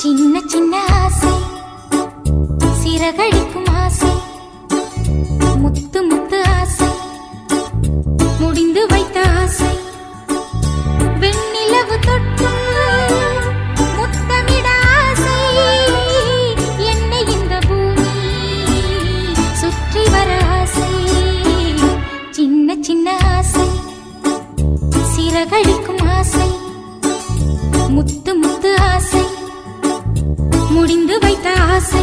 சின்ன சின்ன ஆசை, சிறகடிக்கும் ஆசை, முத்து முத்து ஆசை, முடிந்து வைத்த ஆசை, வெண்ணிலவு தொட்டு முத்தமிட ஆசை, என்னை இந்த பூமி சுற்றி வர ஆசை. சின்ன சின்ன ஆசை, சிறகடிக்கும் ஆசை, முத்து முத்து ஆசை, முடிந்து வைத்த ஆசை.